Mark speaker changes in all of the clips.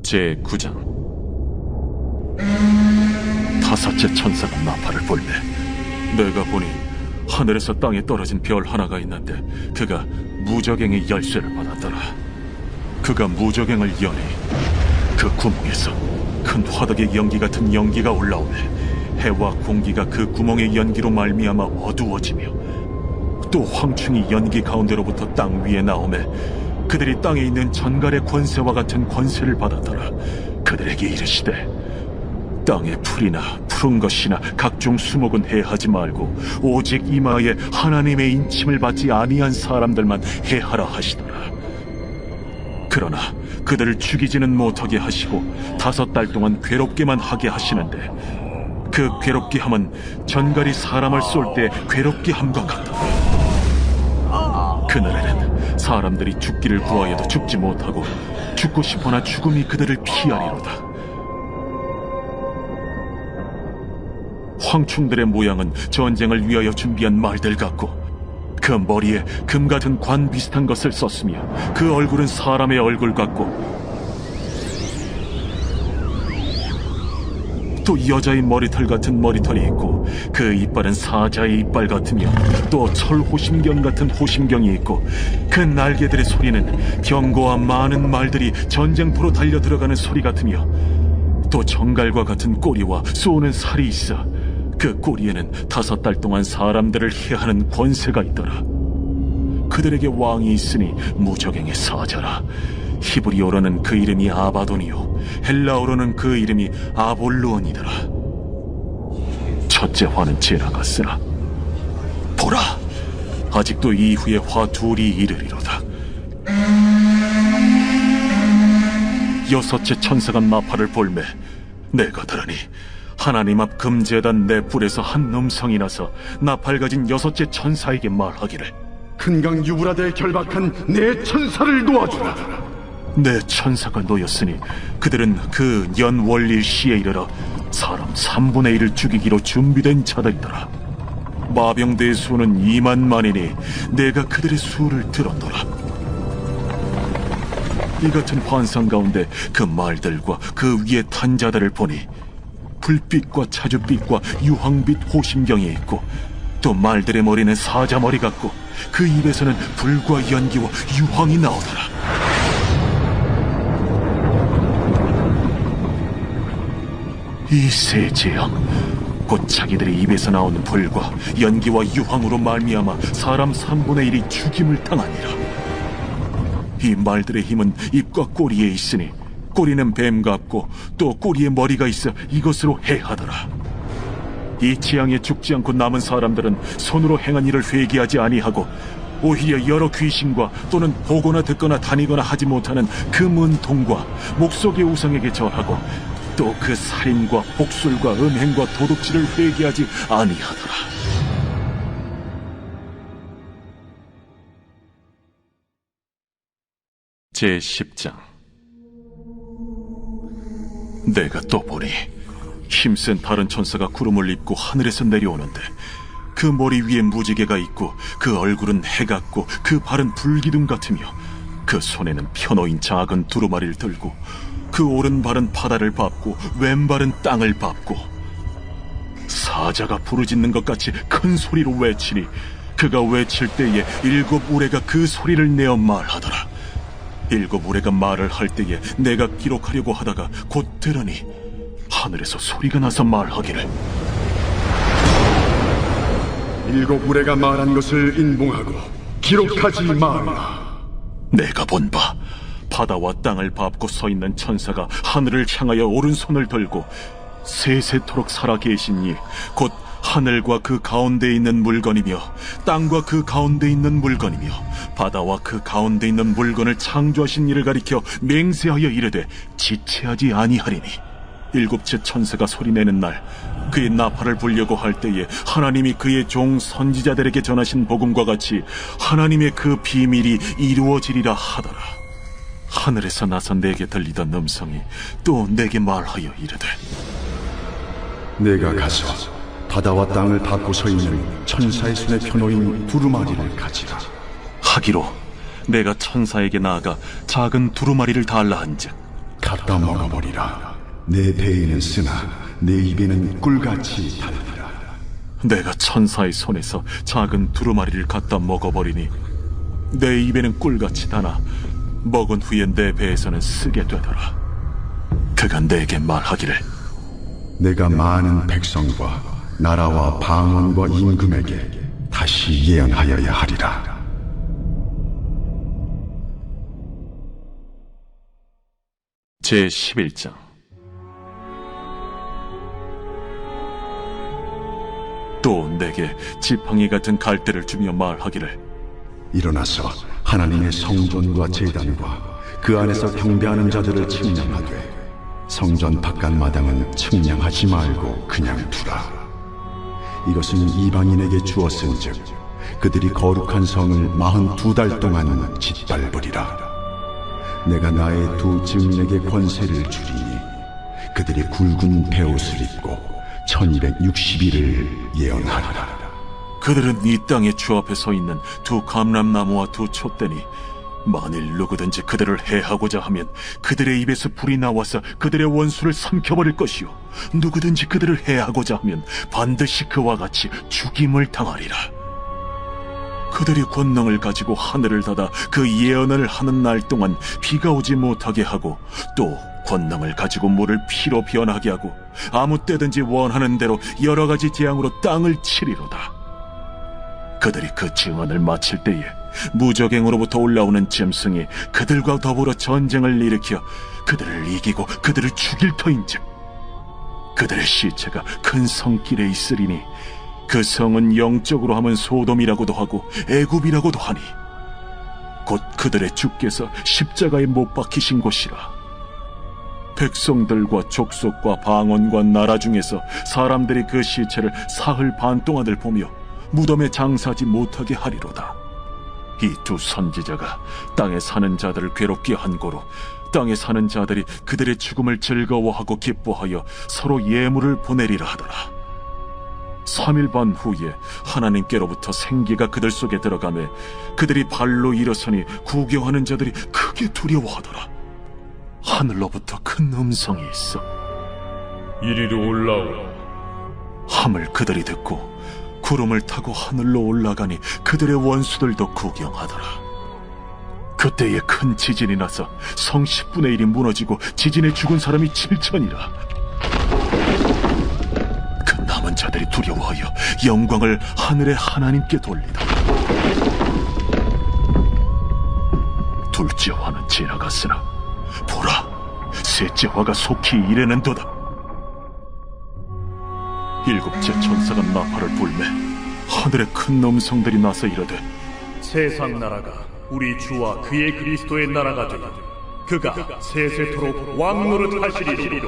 Speaker 1: 제9장. 다섯째 천사가 나팔을 불매 내가 보니 하늘에서 땅에 떨어진 별 하나가 있는데 그가 무저갱의 열쇠를 받았더라. 그가 무저갱을 여니 그 구멍에서 큰 화덕의 연기 같은 연기가 올라오매 해와 공기가 그 구멍의 연기로 말미암아 어두워지며 또 황충이 연기 가운데로부터 땅 위에 나오매 그들이 땅에 있는 전갈의 권세와 같은 권세를 받았더라. 그들에게 이르시되 땅의 풀이나 푸른 것이나 각종 수목은 해하지 말고 오직 이마에 하나님의 인침을 받지 아니한 사람들만 해하라 하시더라. 그러나 그들을 죽이지는 못하게 하시고 5달 동안 괴롭게만 하게 하시는데 그 괴롭게 함은 전갈이 사람을 쏠 때 괴롭게 함과 같더라. 그날에는 사람들이 죽기를 구하여도 죽지 못하고 죽고 싶으나 죽음이 그들을 피하리로다. 황충들의 모양은 전쟁을 위하여 준비한 말들 같고 그 머리에 금 같은 관 비슷한 것을 썼으며 그 얼굴은 사람의 얼굴 같고 또 여자의 머리털 같은 머리털이 있고 그 이빨은 사자의 이빨 같으며 또 철호심경 같은 호심경이 있고 그 날개들의 소리는 경고와 많은 말들이 전쟁포로 달려 들어가는 소리 같으며 또 정갈과 같은 꼬리와 쏘는 살이 있어 그 꼬리에는 5달 동안 사람들을 해하는 권세가 있더라. 그들에게 왕이 있으니 무저갱의 사자라. 히브리어로는 그 이름이 아바돈이요 헬라어로는 그 이름이 아볼루온이더라. 첫째 화는 지나갔으나 보라, 아직도 이후에 화 둘이 이르리로다. 여섯째 천사가 나팔을 불매 내가 들으니 하나님 앞 금제단 내 뿔에서 한 음성이 나서 나팔 가진 여섯째 천사에게 말하기를
Speaker 2: 큰강 유브라데에 결박한 내 천사를 놓아주라.
Speaker 1: 내 천사가 놓였으니 그들은 그 연월일 시에 이르러 사람 3분의 1을 죽이기로 준비된 자들이더라. 마병대의 수는 2만만이니 내가 그들의 수를 들었더라. 이 같은 환상 가운데 그 말들과 그 위에 탄 자들을 보니 불빛과 차주빛과 유황빛 호심경이 있고 또 말들의 머리는 사자 머리 같고 그 입에서는 불과 연기와 유황이 나오더라. 이 세 재앙 곧 자기들의 입에서 나오는 불과 연기와 유황으로 말미암아 사람 3분의 1이 죽임을 당하니라. 이 말들의 힘은 입과 꼬리에 있으니 꼬리는 뱀 같고 또 꼬리에 머리가 있어 이것으로 해하더라. 이 재앙에 죽지 않고 남은 사람들은 손으로 행한 일을 회개하지 아니하고 오히려 여러 귀신과 또는 보거나 듣거나 다니거나 하지 못하는 그 문통과 목석의 우상에게 절하고 또 그 살인과 복술과 음행과 도둑질을 회개하지 아니하더라. 제10장. 내가 또 보니 힘센 다른 천사가 구름을 입고 하늘에서 내려오는데 그 머리 위에 무지개가 있고 그 얼굴은 해 같고 그 발은 불기둥 같으며 그 손에는 펴놓인 작은 두루마리를 들고 그 오른발은 바다를 밟고 왼발은 땅을 밟고 사자가 부르짖는 것 같이 큰 소리로 외치니 그가 외칠 때에 7 우레가 그 소리를 내어 말하더라. 7 우레가 말을 할 때에 내가 기록하려고 하다가 곧 들으니 하늘에서 소리가 나서 말하기를
Speaker 2: 7 우레가 말한 것을 인봉하고 기록하지 말라.
Speaker 1: 내가 본 바 바다와 땅을 밟고 서 있는 천사가 하늘을 향하여 오른손을 들고 세세토록 살아계신 이 곧 하늘과 그 가운데 있는 물건이며 땅과 그 가운데 있는 물건이며 바다와 그 가운데 있는 물건을 창조하신 이를 가리켜 맹세하여 이르되 지체하지 아니하리니 7째 천사가 소리내는 날 그의 나팔을 불려고 할 때에 하나님이 그의 종 선지자들에게 전하신 복음과 같이 하나님의 그 비밀이 이루어지리라 하더라. 하늘에서 나서 내게 들리던 음성이 또 내게 말하여 이르되
Speaker 2: 내가 가서 바다와 땅을 닫고 서 있는 천사의 손에 펴놓인 두루마리를 가지라.
Speaker 1: 하기로 내가 천사에게 나아가 작은 두루마리를 달라 한즉
Speaker 2: 갖다 먹어버리라. 내 배에는 쓰나 내 입에는 꿀같이 달리라.
Speaker 1: 내가 천사의 손에서 작은 두루마리를 갖다 먹어버리니 내 입에는 꿀같이 다나 먹은 후에 내 배에서는 쓰게 되더라. 그가 내게 말하기를
Speaker 2: 내가 많은 백성과 나라와 방언과 임금에게 다시 예언하여야 하리라.
Speaker 1: 제11장. 또 내게 지팡이 같은 갈대를 주며 말하기를
Speaker 2: 일어나서 하나님의 성전과 제단과 그 안에서 경배하는 자들을 측량하되 성전 바깥 마당은 측량하지 말고 그냥 두라. 이것은 이방인에게 주었은즉 그들이 거룩한 성을 42달 동안 짓밟으리라. 내가 나의 두 증인에게 권세를 주리니 그들이 굵은 베옷을 입고 1260일을 예언하리라.
Speaker 1: 그들은 이 땅의 주 앞에 서 있는 두 감람나무와 두 촛대니 만일 누구든지 그들을 해하고자 하면 그들의 입에서 불이 나와서 그들의 원수를 삼켜버릴 것이요 누구든지 그들을 해하고자 하면 반드시 그와 같이 죽임을 당하리라. 그들이 권능을 가지고 하늘을 닫아 그 예언을 하는 날 동안 비가 오지 못하게 하고 또 권능을 가지고 물을 피로 변하게 하고 아무 때든지 원하는 대로 여러 가지 재앙으로 땅을 치리로다. 그들이 그 증언을 마칠 때에 무적행으로부터 올라오는 짐승이 그들과 더불어 전쟁을 일으켜 그들을 이기고 그들을 죽일 터인즉 그들의 시체가 큰 성길에 있으리니 그 성은 영적으로 하면 소돔이라고도 하고 애굽이라고도 하니 곧 그들의 주께서 십자가에 못 박히신 곳이라. 백성들과 족속과 방언과 나라 중에서 사람들이 그 시체를 사흘 반 동안을 보며 무덤에 장사하지 못하게 하리로다. 이 두 선지자가 땅에 사는 자들을 괴롭게 한 고로 땅에 사는 자들이 그들의 죽음을 즐거워하고 기뻐하여 서로 예물을 보내리라 하더라. 3일 반 후에 하나님께로부터 생기가 그들 속에 들어가매 그들이 발로 일어서니 구경하는 자들이 크게 두려워하더라. 하늘로부터 큰 음성이 있어
Speaker 3: 이리로 올라오라.
Speaker 1: 함을 그들이 듣고 구름을 타고 하늘로 올라가니 그들의 원수들도 구경하더라. 그때에 큰 지진이 나서 성 10분의 1이 무너지고 지진에 죽은 사람이 7천이라. 그 남은 자들이 두려워하여 영광을 하늘의 하나님께 돌리다. 둘째 화는 지나갔으나 보라, 셋째 화가 속히 이르는도다. 일곱째 천사가 나팔을 불매 하늘에 큰 음성들이 나서 이르되
Speaker 3: 세상 나라가 우리 주와 그의 그리스도의 나라가 되니 그가 세세토록 왕노릇 하시리로다.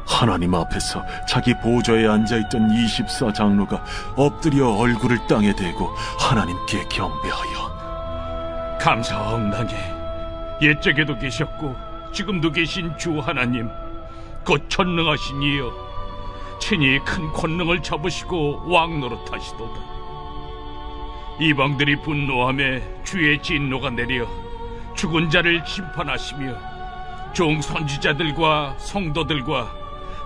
Speaker 1: 하나님 앞에서 자기 보좌에 앉아있던 24장로가 엎드려 얼굴을 땅에 대고 하나님께 경배하여
Speaker 4: 감사합나니 옛적에도 계셨고 지금도 계신 주 하나님 곧 전능하신 이여 친히 큰 권능을 잡으시고 왕노릇하시도다. 이방들이 분노하며 주의 진노가 내려 죽은 자를 심판하시며 종 선지자들과 성도들과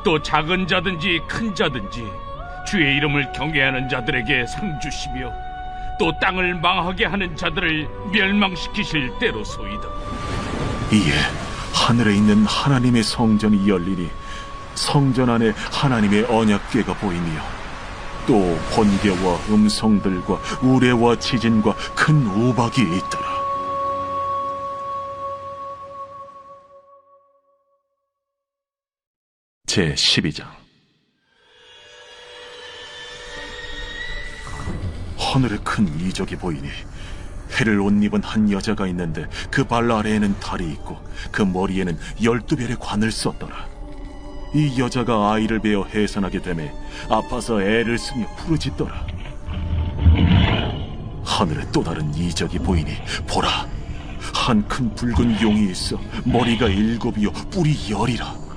Speaker 4: 또 작은 자든지 큰 자든지 주의 이름을 경외하는 자들에게 상 주시며 또 땅을 망하게 하는 자들을 멸망시키실 때로소이다.
Speaker 1: 이에 하늘에 있는 하나님의 성전이 열리니 성전 안에 하나님의 언약궤가 보이며 또 번개와 음성들과 우레와 지진과 큰 우박이 있더라. 제12장. 하늘에 큰 이적이 보이니 해를 옷 입은 한 여자가 있는데 그 발 아래에는 달이 있고 그 머리에는 12별의 관을 썼더라. 이 여자가 아이를 베어 해산하게 되매 아파서 애를 쓰며 부르짖더라. 하늘에 또 다른 이적이 보이니 보라, 한 큰 붉은 용이 있어 머리가 7이요 뿔이 10이라.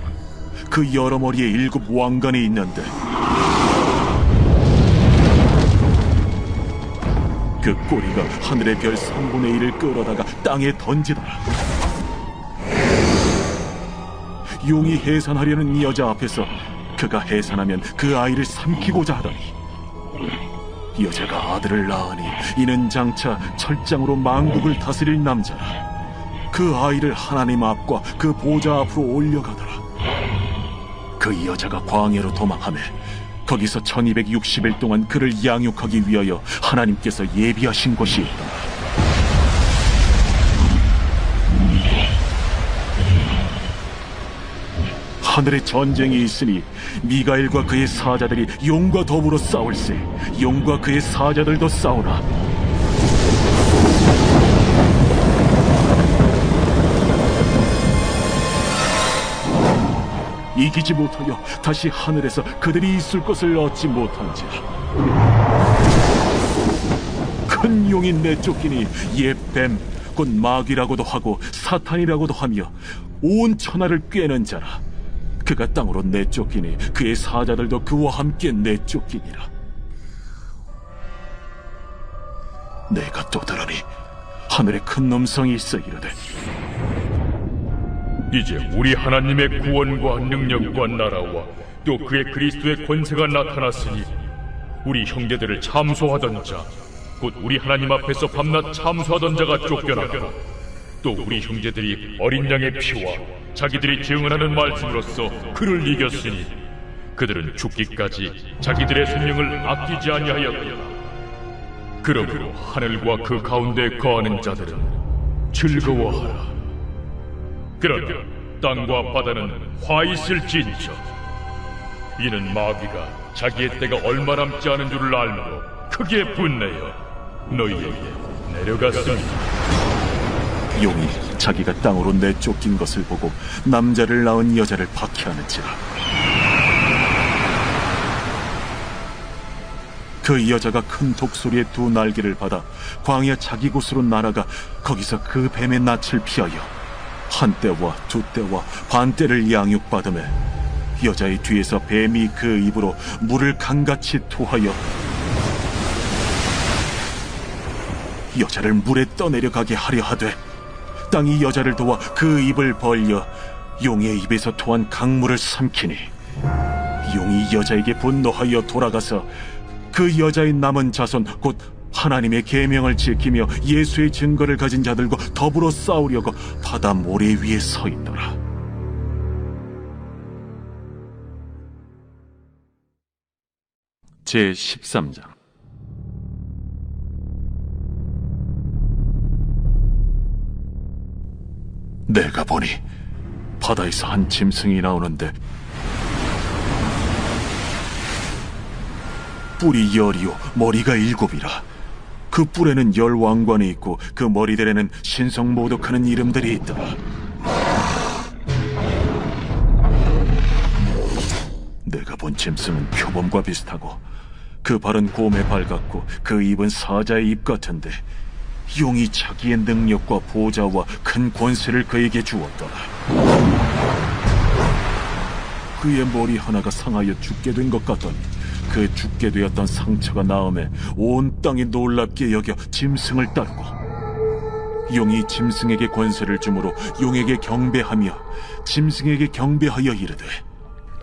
Speaker 1: 그 여러 머리에 7 왕관이 있는데 그 꼬리가 하늘의 별 3분의 1을 끌어다가 땅에 던지더라. 용이 해산하려는 이 여자 앞에서 그가 해산하면 그 아이를 삼키고자 하더니 여자가 아들을 낳으니 이는 장차 철장으로 만국을 다스릴 남자라. 그 아이를 하나님 앞과 그 보좌 앞으로 올려가더라. 그 여자가 광야로 도망하며 거기서 1260일 동안 그를 양육하기 위하여 하나님께서 예비하신 곳이 있더라. 하늘에 전쟁이 있으니 미가엘과 그의 사자들이 용과 더불어 싸울세. 용과 그의 사자들도 싸우나. 이기지 못하여 다시 하늘에서 그들이 있을 것을 얻지 못한지라. 큰 용이 내쫓기니 옛 뱀, 곧 마귀라고도 하고 사탄이라고도 하며 온 천하를 꿰는 자라. 그가 땅으로 내쫓기니 그의 사자들도 그와 함께 내쫓기니라. 내가 또 들으니 하늘에 큰 음성이 있어 이르되,
Speaker 3: 이제 우리 하나님의 구원과 능력과 나라와 또 그의 그리스도의 권세가 나타났으니 우리 형제들을 참소하던 자, 곧 우리 하나님 앞에서 밤낮 참소하던 자가 쫓겨나고 또 우리 형제들이 어린 양의 피와 자기들이 증언하는 말씀으로써 그를 이겼으니 그들은 죽기까지 자기들의 생명을 아끼지 아니하였다. 그러므로 하늘과 그 가운데 거하는 자들은 즐거워하라. 그러나 땅과 바다는 화 있을진저. 이는 마귀가 자기의 때가 얼마 남지 않은 줄을 알므로 크게 분내어 너희에게 내려갔습니다.
Speaker 1: 용이 자기가 땅으로 내쫓긴 것을 보고 남자를 낳은 여자를 박해하는지라. 그 여자가 큰 독소리의 두 날개를 받아 광야 자기 곳으로 날아가 거기서 그 뱀의 낯을 피하여 한때와 두때와 반때를 양육받으며 여자의 뒤에서 뱀이 그 입으로 물을 강같이 토하여 여자를 물에 떠내려가게 하려 하되 땅이 여자를 도와 그 입을 벌려 용의 입에서 토한 강물을 삼키니 용이 여자에게 분노하여 돌아가서 그 여자의 남은 자손 곧 하나님의 계명을 지키며 예수의 증거를 가진 자들과 더불어 싸우려고 바다 모래 위에 서 있더라. 제 13장. 내가 보니 바다에서 한 짐승이 나오는데 뿔이 10이요 머리가 7이라. 그 뿔에는 10왕관이 있고 그 머리들에는 신성모독하는 이름들이 있더라. 내가 본 짐승은 표범과 비슷하고 그 발은 곰의 발 같고 그 입은 사자의 입 같은데 용이 자기의 능력과 보좌와 큰 권세를 그에게 주었더라. 그의 머리 하나가 상하여 죽게 된 것 같더니 그 죽게 되었던 상처가 나음에 온 땅이 놀랍게 여겨 짐승을 따르고 용이 짐승에게 권세를 주므로 용에게 경배하며 짐승에게 경배하여 이르되,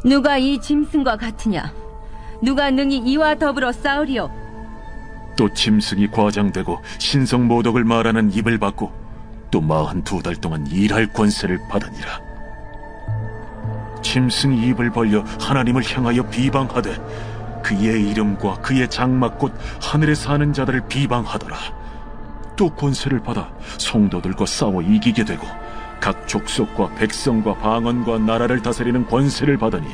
Speaker 5: 누가 이 짐승과 같으냐? 누가 능히 이와 더불어 싸우리요?
Speaker 1: 또 짐승이 과장되고 신성모독을 말하는 입을 받고 또 42달 동안 일할 권세를 받으니라. 짐승이 입을 벌려 하나님을 향하여 비방하되 그의 이름과 그의 장막 곧 하늘에 사는 자들을 비방하더라. 또 권세를 받아 성도들과 싸워 이기게 되고 각 족속과 백성과 방언과 나라를 다스리는 권세를 받으니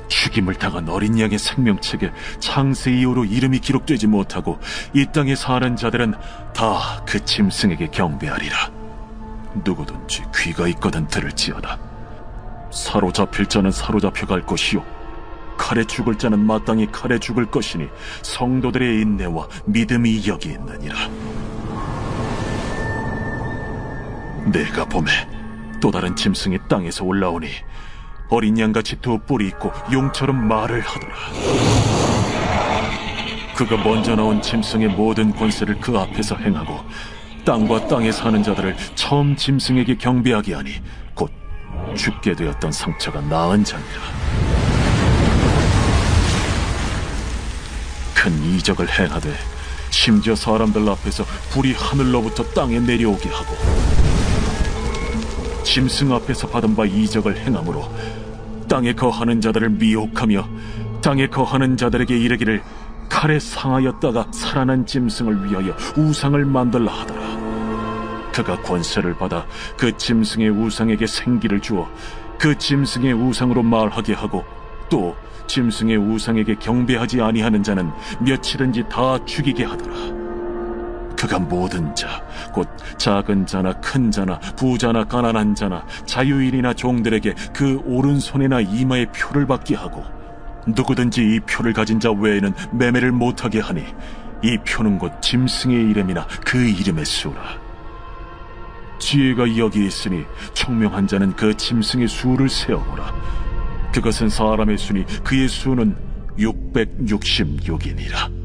Speaker 1: 죽임을 당한 어린 양의 생명책에 창세 이후로 이름이 기록되지 못하고 이 땅에 사는 자들은 다 그 짐승에게 경배하리라. 누구든지 귀가 있거든 들을지어다. 사로잡힐 자는 사로잡혀 갈 것이요 칼에 죽을 자는 마땅히 칼에 죽을 것이니 성도들의 인내와 믿음이 여기 있느니라. 내가 보매 또 다른 짐승이 땅에서 올라오니 어린 양같이 두 뿔이 있고 용처럼 말을 하더라. 그가 먼저 나온 짐승의 모든 권세를 그 앞에서 행하고 땅과 땅에 사는 자들을 처음 짐승에게 경배하게 하니 곧 죽게 되었던 상처가 나은 자니라. 큰 이적을 행하되 심지어 사람들 앞에서 불이 하늘로부터 땅에 내려오게 하고 짐승 앞에서 받은 바 이적을 행함으로 땅에 거하는 자들을 미혹하며 땅에 거하는 자들에게 이르기를 칼에 상하였다가 살아난 짐승을 위하여 우상을 만들라 하더라. 그가 권세를 받아 그 짐승의 우상에게 생기를 주어 그 짐승의 우상으로 말하게 하고 또 짐승의 우상에게 경배하지 아니하는 자는 며칠은지 다 죽이게 하더라. 그가 모든 자, 곧 작은 자나 큰 자나 부자나 가난한 자나 자유인이나 종들에게 그 오른손이나 이마에 표를 받게 하고 누구든지 이 표를 가진 자 외에는 매매를 못하게 하니 이 표는 곧 짐승의 이름이나 그 이름의 수라. 지혜가 여기 있으니 총명한 자는 그 짐승의 수를 세어보라. 그것은 사람의 수니 그의 수는 666이니라.